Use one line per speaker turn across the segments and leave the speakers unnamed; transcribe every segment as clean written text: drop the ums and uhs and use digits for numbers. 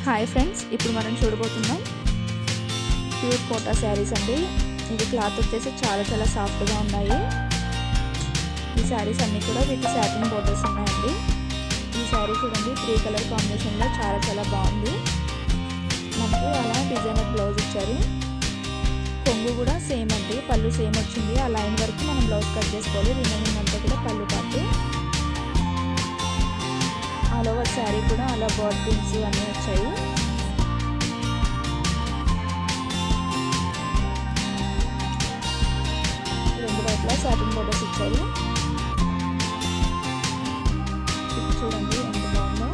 Hi friends, ఇప్పుడు మనం చూడబోతున్నాం ప్యూర్ కోటా శారీస్ అండి. ఇది క్లాత్ వచ్చేసి చాలా సాఫ్ట్గా ఉన్నాయి. ఈ శారీస్ అన్నీ కూడా విత్ సాటిన్ బోర్డర్స్ ఉన్నాయండి. ఈ శారీ చూడండి 3 కలర్ కాంబినేషన్లో చాలా బాగుంది. మనకి అలా డిజైనర్ బ్లౌజ్ ఇచ్చారు. కొంగు కూడా సేమ్ అండి, పళ్ళు సేమ్ వచ్చింది. ఆ లైన్ వరకు మనం బ్లౌజ్ కట్ చేసుకోవాలి. రిమైనింగ్ అంతా కూడా పళ్ళు పాటు. ఆల్ ఓవర్ శారీ కూడా అలా బాడ్ పిన్స్ అన్నీ వచ్చాయి. రెండు వైపులా సాటిన్ బోర్డర్స్ ఇచ్చారు. చూడండి ఎంత బాగుందో.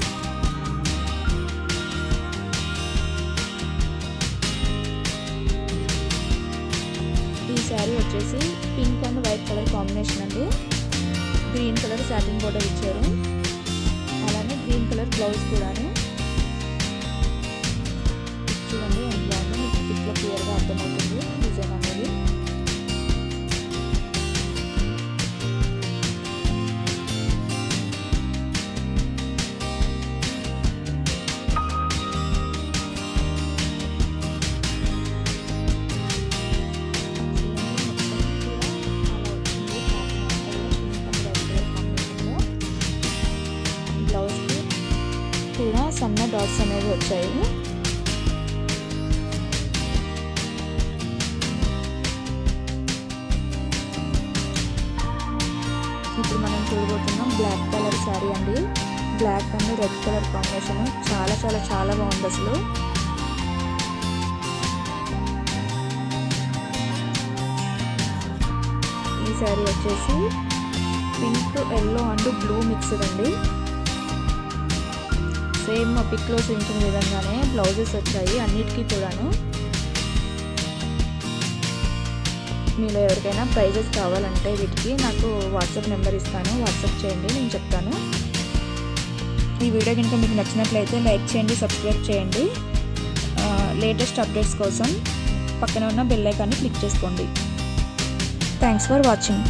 ఈ శారీ వచ్చేసి pink and white colour combination అండి. గ్రీన్ కలర్ సాటిన్ బోర్డర్ ఇచ్చారు. అలానే గ్రీన్ కలర్ బ్లౌజ్ కూడాను. చూడండి ఎంత బాగుందో. మీకు పిక్లో క్లియర్గా అర్థమవుతుంది డిజైన్ అనేది. కూడా సన్న డాట్స్ అనేవి వచ్చాయి. ఇప్పుడు మనం చూడబోతున్నాం బ్లాక్ కలర్ శారీ అండి. Black and red colour combination చాలా బాగుంది అసలు. ఈ శారీ వచ్చేసి pink, yellow and blue mixed అండి. సేమ్ పిక్లో చూపించిన విధంగానే బ్లౌజెస్ వచ్చాయి అన్నిటికీ కూడాను. మీలో ఎవరికైనా ప్రైజెస్ కావాలంటే వీటికి నాకు వాట్సాప్ నెంబర్ ఇస్తాను, వాట్సాప్ చేయండి, నేను చెప్తాను. ఈ వీడియో కనుక మీకు నచ్చినట్లయితే లైక్ చేయండి, సబ్స్క్రైబ్ చేయండి. లేటెస్ట్ అప్డేట్స్ కోసం పక్కన ఉన్న బెల్ ఐకాన్ని క్లిక్ చేసుకోండి. Thanks for watching.